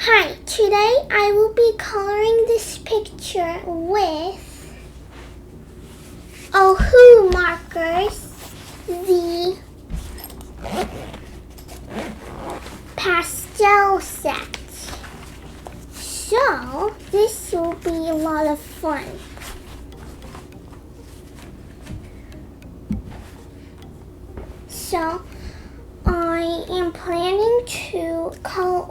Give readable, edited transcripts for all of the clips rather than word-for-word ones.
Hi, today I will be coloring this picture with Ohuhu markers, the pastel set. So, this will be a lot of fun. So, I am planning to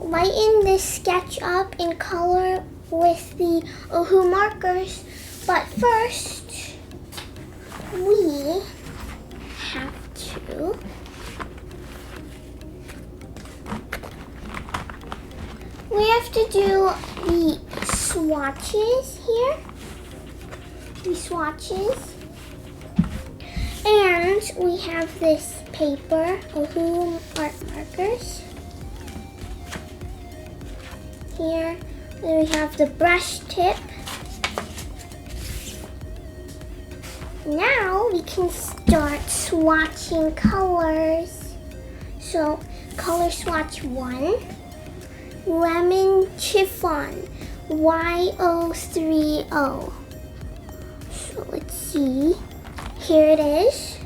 lighten this sketch up in color with the Ohuhu markers, but first we have to do the swatches here. The swatches. And we have this paper, Ohuhu art markers. Here, then we have the brush tip. Now we can start swatching colors. So, color swatch 1, lemon chiffon, Y030. So let's see. Here it is.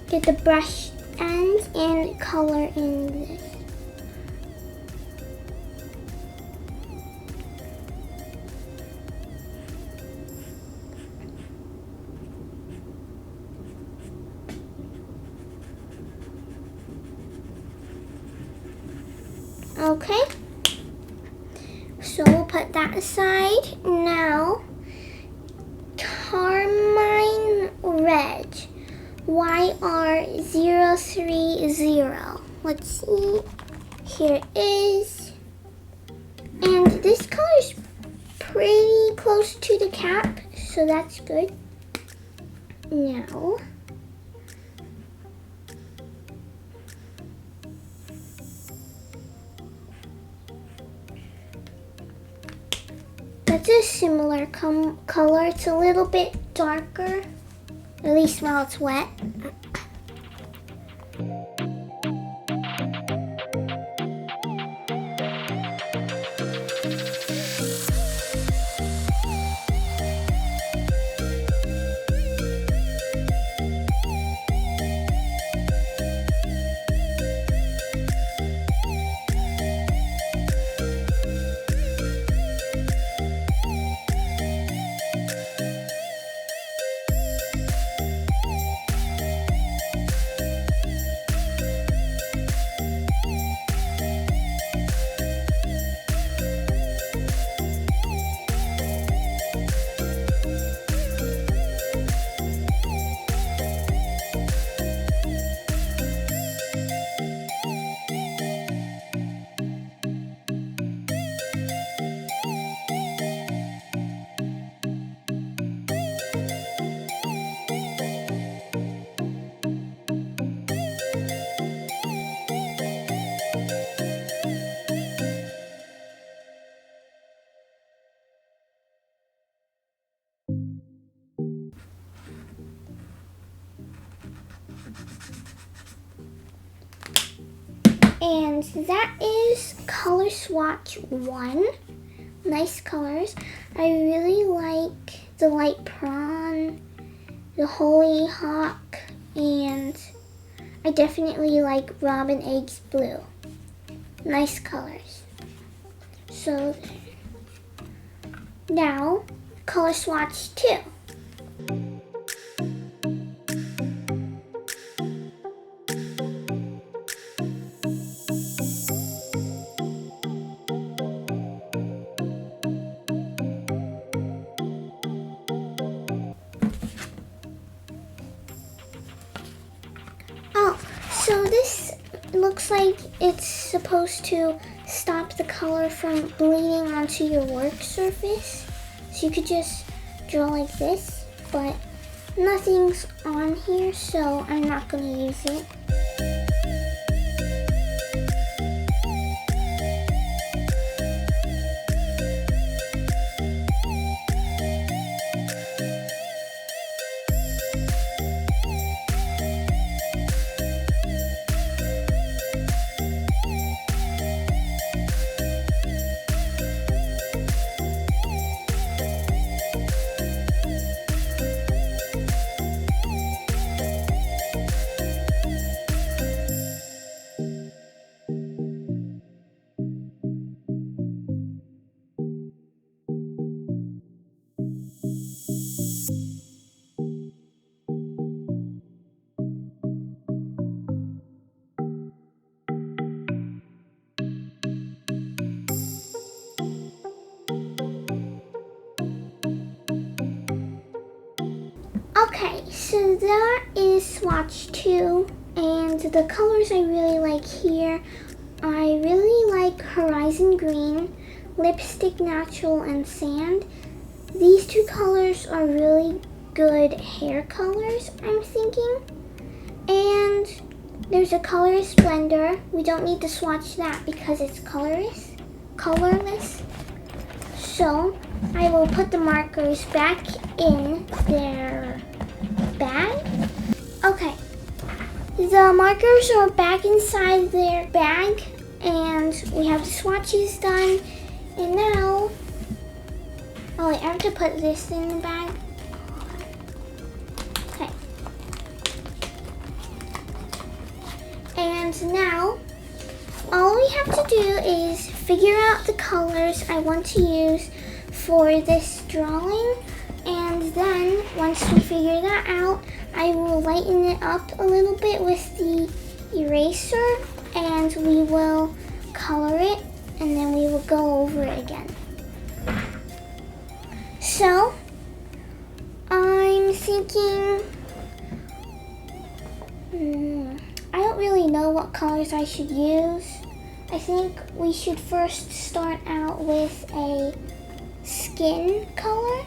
Get the brush end and color in this. Okay. So we'll put that aside. Now, carmine red, YR030. Let's see. Here it is. And this color is pretty close to the cap, so that's good. Now, that's a similar color. It's a little bit darker, at least while it's wet. And that is color swatch 1. Nice colors. I really like the light prawn, the hollyhock, and I definitely like robin eggs blue. Nice colors. So now color swatch 2. So this looks like it's supposed to stop the color from bleeding onto your work surface. So you could just draw like this, but nothing's on here, so I'm not going to use it. so that is swatch 2, and the colors I really like here, I really like Horizon Green, Lipstick Natural, and Sand. These 2 colors are really good hair colors, I'm thinking. And there's a color Splendor. We don't need to swatch that because it's colorless. So I will put the markers back in their bag. Okay, the markers are back inside their bag, and we have the swatches done. And now, oh wait, I have to put this in the bag. Okay. And now, all we have to do is figure out the colors I want to use for this drawing. And then, once we figure that out, I will lighten it up a little bit with the eraser, and we will color it, and then we will go over it again. So, I'm thinking, I don't really know what colors I should use. I think we should first start out with a skin color.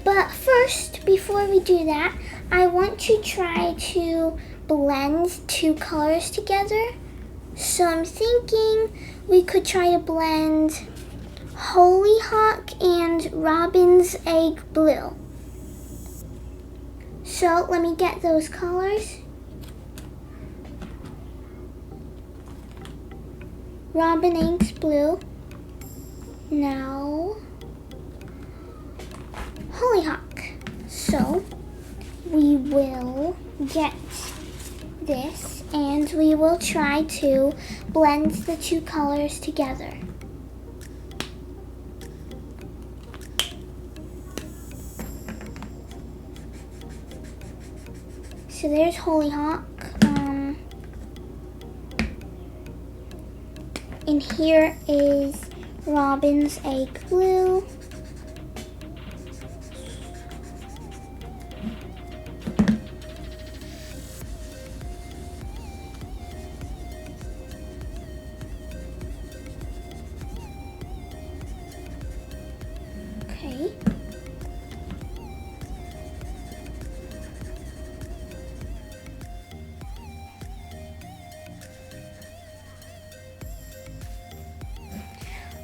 But first, before we do that, I want to try to blend 2 colors together. So I'm thinking we could try to blend Hollyhock and Robin's Egg Blue. So let me get those colors. Robin Eggs Blue. Now Hollyhock. So we will get this and we will try to blend the 2 colors together. So there's Hollyhock. And here is Robin's Egg Blue. Okay.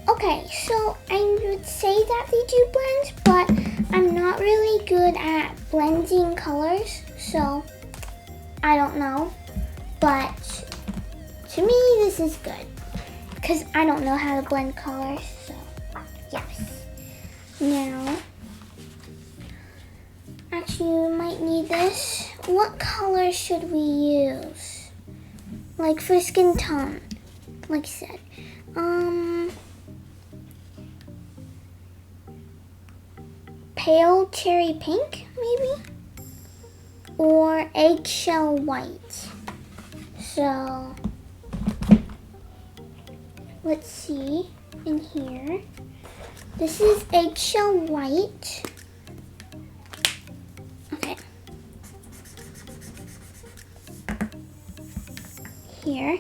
Okay, so I would say that they do blend, but I'm not really good at blending colors, so I don't know. But to me, this is good, because I don't know how to blend colors, so yes. Now, actually, we might need this. What color should we use? Like for skin tone, like I said. Pale cherry pink, maybe? Or eggshell white. So, let's see in here. This is eggshell white. Okay. Here.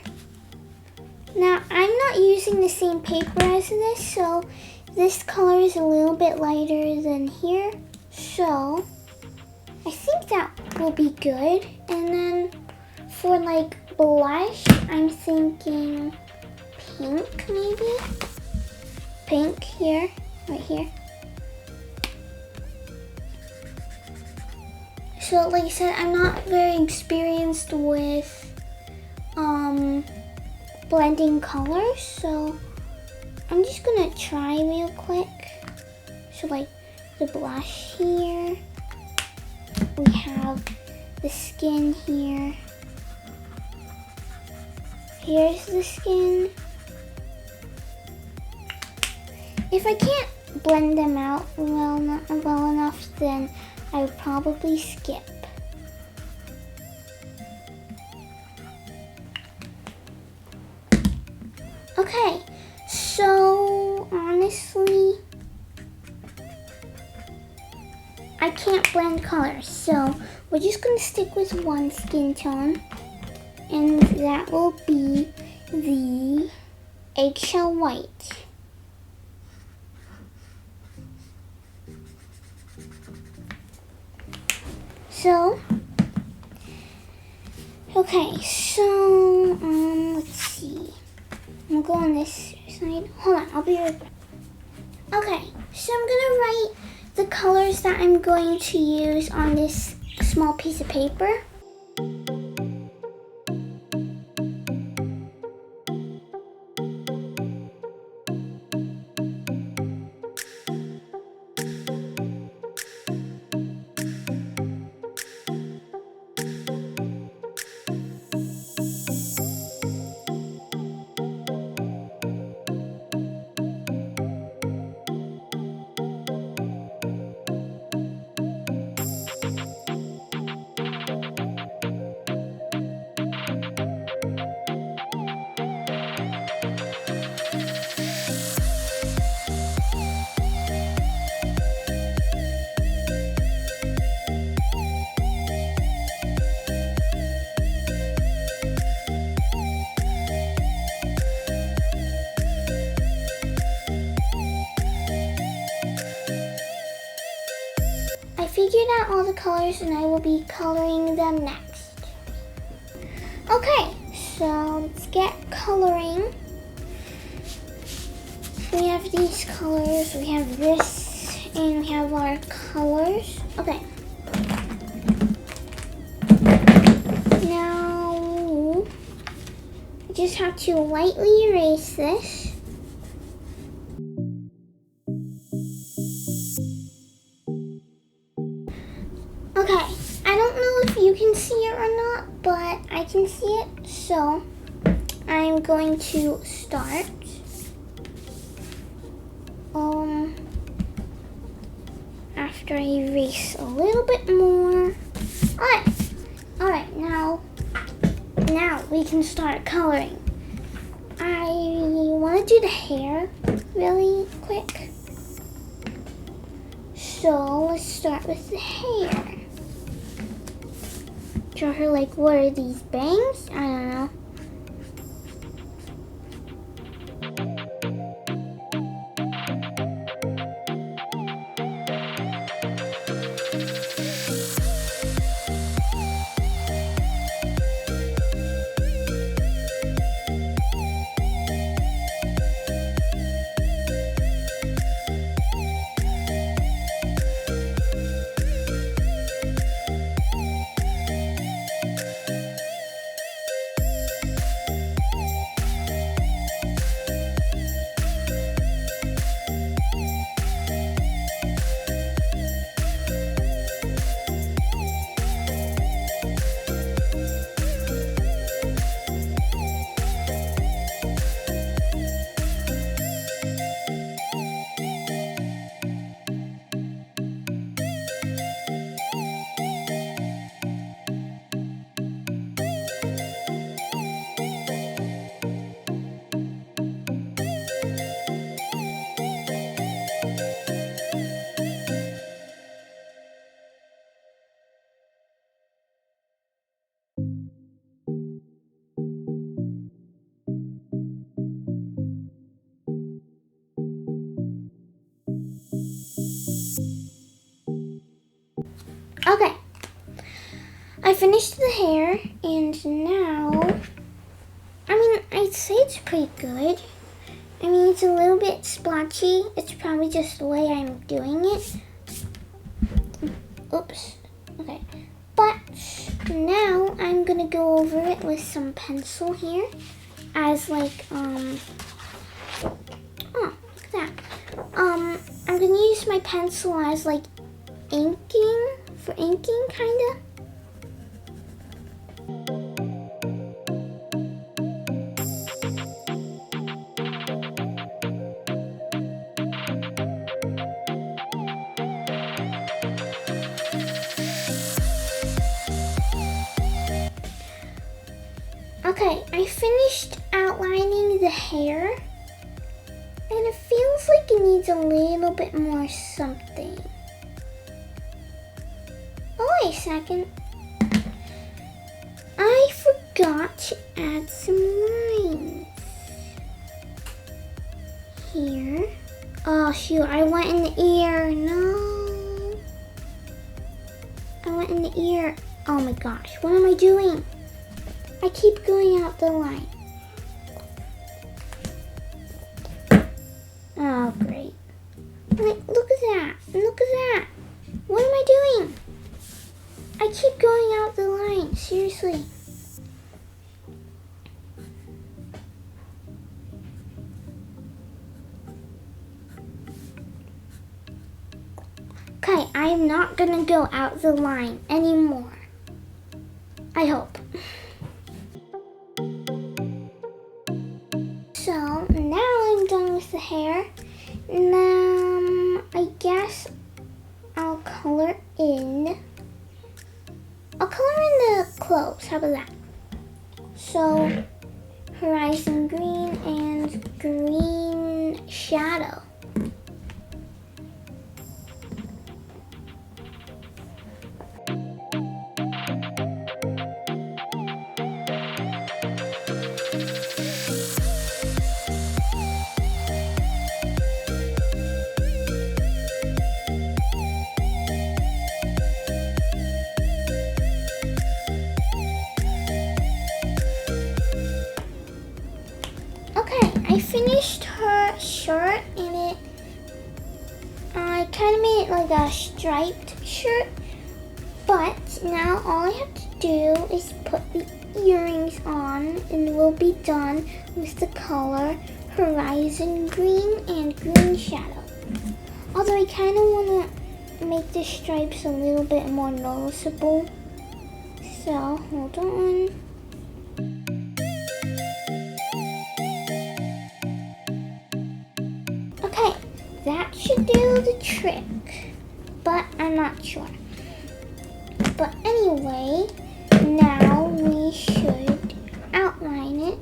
Now, I'm not using the same paper as this, so this color is a little bit lighter than here. So, I think that will be good. And then for like blush, I'm thinking pink maybe? Pink here, right here. So like I said, I'm not very experienced with blending colors, so I'm just gonna try real quick. So like the blush here, we have the skin here. Here's the skin. If I can't blend them out well enough, then I would probably skip. Okay, so honestly, I I can't blend colors, so we're just gonna stick with one skin tone, and that will be the eggshell white. So, okay, so, let's see. I'm gonna go on this side. Hold on, I'll be right back. Okay, so I'm gonna write the colors that I'm going to use on this small piece of paper. I figured out all the colors and I will be coloring them next. Okay, so let's get coloring. We have these colors, we have this, and we have our colors. Okay. Now, I just have to lightly erase this. Okay, I don't know if you can see it or not, but I can see it, so I'm going to start. After I erase a little bit more. Alright, now we can start coloring. I want to do the hair really quick. So let's start with the hair. Draw her like, what are these, bangs? I don't know. Okay, I finished the hair, and now, I'd say it's pretty good. It's a little bit splotchy. It's probably just the way I'm doing it. Oops, okay. But now I'm gonna go over it with some pencil here as like, oh, look at that. I'm gonna use my pencil as like inking, for inking kinda. Okay, I finished outlining the hair, and it feels like it needs a little bit more something. wait a second. I forgot to add some lines. Here. Oh shoot, I went in the ear. No. I went in the ear. Oh my gosh, what am I doing? I keep going out the line. Oh great. Wait, look at that. Look at that. What am I doing? I keep going out the line. Seriously. Okay, I'm not gonna go out the line anymore. I hope. So now I'm done with the hair. I guess I'll color in. I'll color in the clothes. How about that? So horizon green and green shadow. I finished her shirt and I kind of made it like a striped shirt, but now all I have to do is put the earrings on and we'll be done with the color horizon green and green shadow. Although I kind of want to make the stripes a little bit more noticeable, so hold on. That should do the trick, but I'm not sure. But anyway, now we should outline it.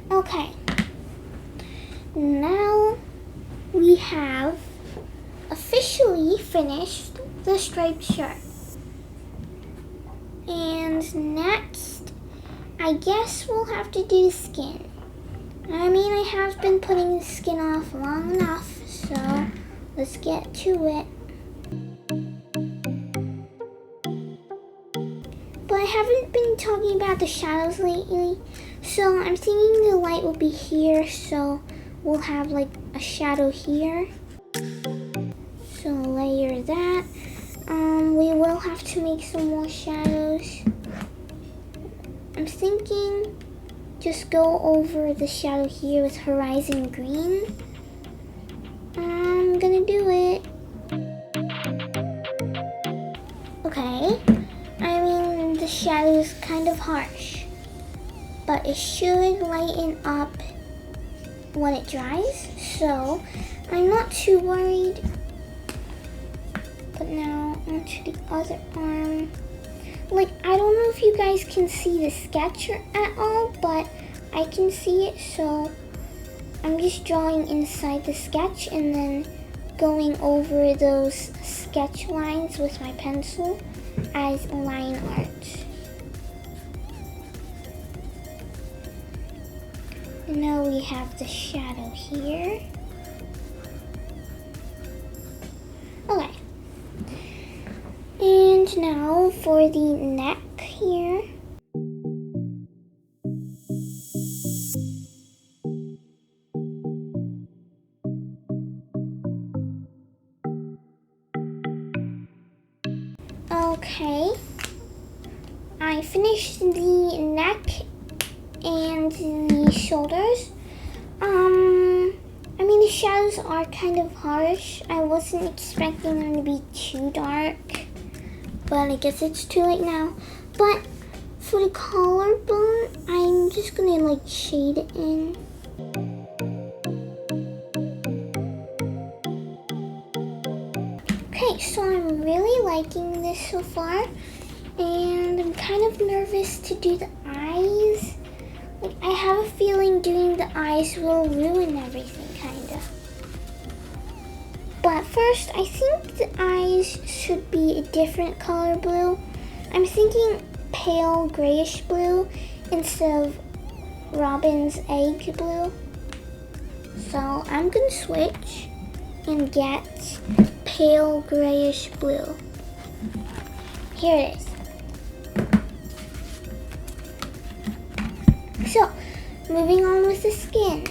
Okay, now we have officially finished the striped shirt. And next, I guess we'll have to do the skin. I mean, I have been putting the skin off long enough, so let's get to it. But I haven't been talking about the shadows lately, so I'm thinking the light will be here, so we'll have like a shadow here. So layer that. We will have to make some more shadows. I'm thinking just go over the shadow here with horizon green. I'm gonna do it. Okay, I mean the shadow is kind of harsh, but it should lighten up when it dries, so I'm not too worried. But now onto the other arm. Like, I don't know if you guys can see the sketch at all, but I can see it, so I'm just drawing inside the sketch and then going over those sketch lines with my pencil as line art. And now we have the shadow here. Okay. And now for the neck here. Okay, I finished the neck and the shoulders. I mean the shadows are kind of harsh. I wasn't expecting them to be too dark, but I guess it's too late now. But for the collarbone, I'm just gonna like shade it in. Okay, so I'm really liking this so far, and I'm kind of nervous to do the eyes. Like, I have a feeling doing the eyes will ruin everything, kinda. But But first, I think the eyes should be a different color blue. I'm thinking pale grayish blue instead of Robin's egg blue. So I'm gonna switch and get pale grayish blue. Here it is. So, moving on with the skin.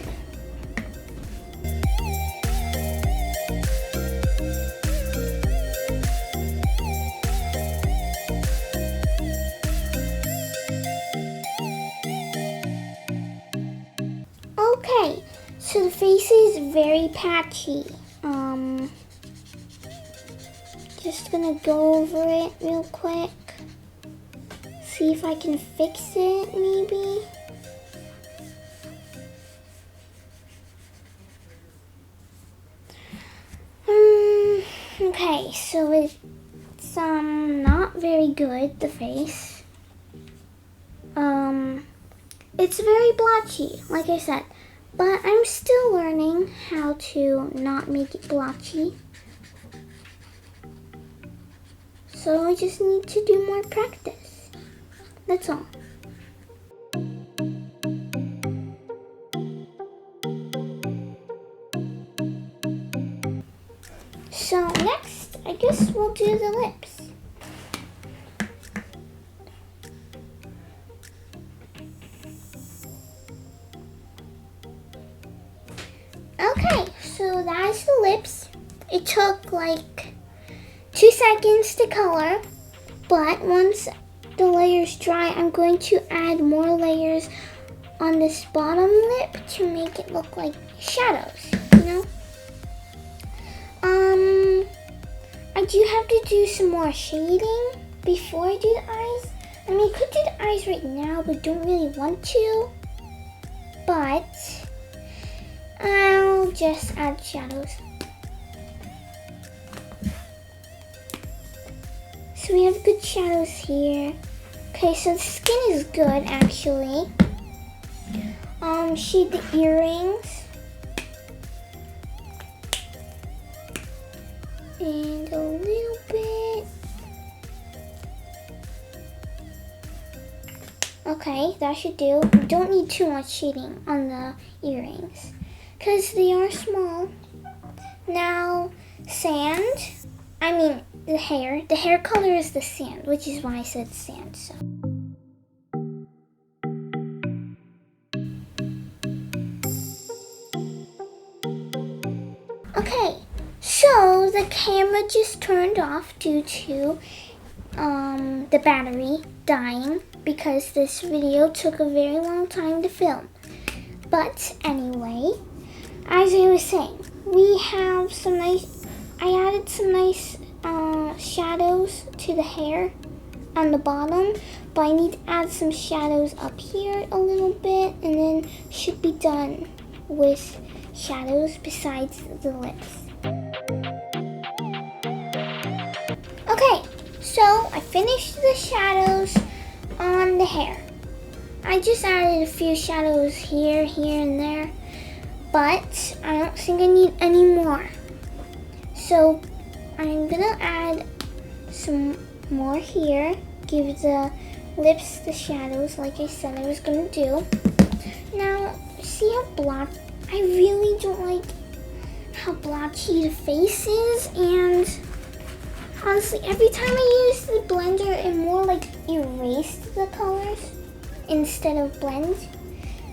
Okay, so the face is very patchy. Just gonna go over it real quick. See if I can fix it, maybe. Okay, so it's not very good, the face. It's very blotchy, like I said, but I'm still learning how to not make it blotchy. So I just need to do more practice. That's all. So next, I guess we'll do the lips. Okay, so that's the lips. It took like 2 seconds to color, but once the layers dry, I'm going to add more layers on this bottom lip to make it look like shadows, you know? I do have to do some more shading before I do the eyes. I mean, I could do the eyes right now, but don't really want to. But I'll just add shadows. So we have good shadows here. Okay, so the skin is good actually. Shade the earrings. And a little bit. Okay, that should do. We don't need too much shading on the earrings because they are small. Now, sand. I mean, the hair. The hair color is the sand, which is why I said sand. So. Okay, so the camera just turned off due to the battery dying because this video took a very long time to film. But anyway, as I was saying, we have some nice, I added some nice shadows to the hair on the bottom, but I need to add some shadows up here a little bit, and then should be done with shadows besides the lips. Okay, so I finished the shadows on the hair. I just added a few shadows here, and there, but I don't think I need any more. So I'm gonna add some more here, give the lips the shadows like I said I was gonna do. Now, see how blotchy, I really don't like how blotchy the face is, and honestly, every time I use the blender, it more like erased the colors instead of blend.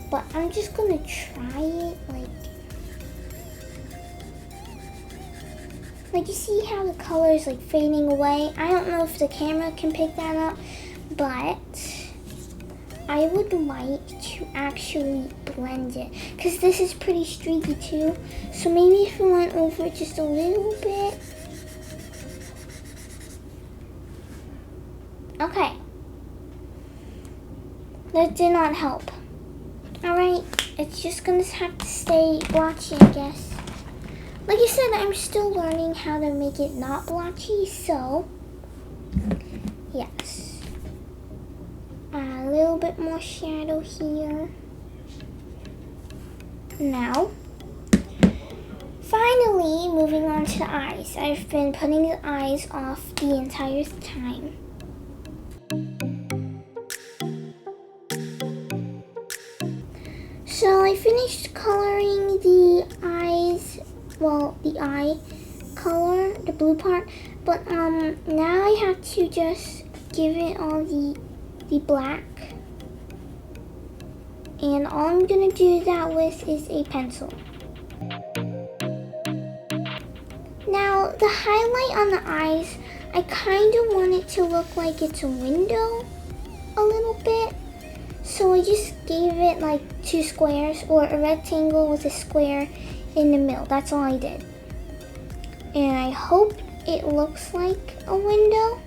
But I'm just gonna try it, like you see how the color is like fading away. I don't know if the camera can pick that up, but I would like to actually blend it because this is pretty streaky too. So maybe if we went over it just a little bit. Okay. That did not help. Alright, it's just gonna have to stay blotchy, I guess. Like I said, I'm still learning how to make it not blotchy, so yes. A little bit more shadow here. Now, Finally, moving on to the eyes. I've been putting the eyes off the entire time. So I finished coloring the eyes, well, the eye color, the blue part, but now I have to just give it all the black. And all I'm gonna do that with is a pencil. Now, the highlight on the eyes, I kind of want it to look like it's a window a little bit. So I just gave it like 2 squares, or a rectangle with a square in the middle. That's all I did. And I hope it looks like a window.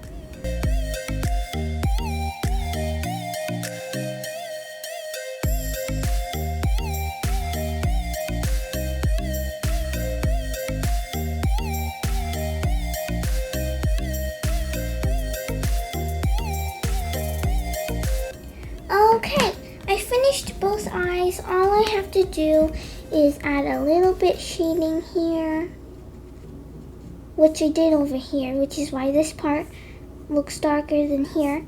Okay, I finished both eyes. All I have to do is add a little bit shading here, which I did over here, which is why this part looks darker than here.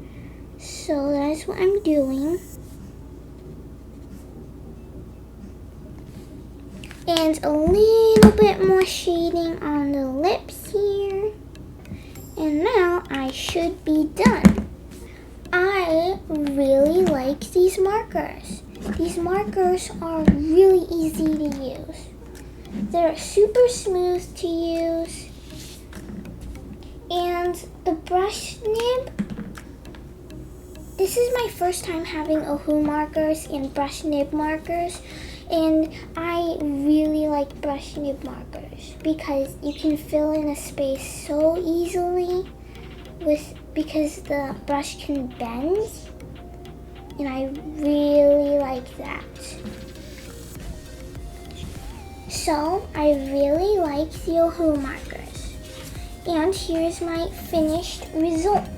So that's what I'm doing. And a little bit more shading on the lips here. And now I should be done. I really like these markers. These markers are really easy to use. They're super smooth to use. And the brush nib, this is my first time having Ohuhu markers and brush nib markers. And I really like brush nib markers because you can fill in a space so easily because the brush can bend, and I really like that. So I really like the Ohuhu markers. And here's my finished result.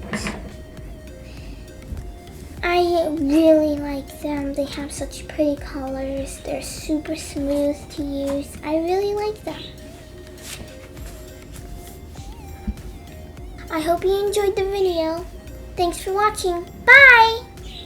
I really like them. They have such pretty colors. They're super smooth to use. I really like them. I hope you enjoyed the video. Thanks for watching. Bye!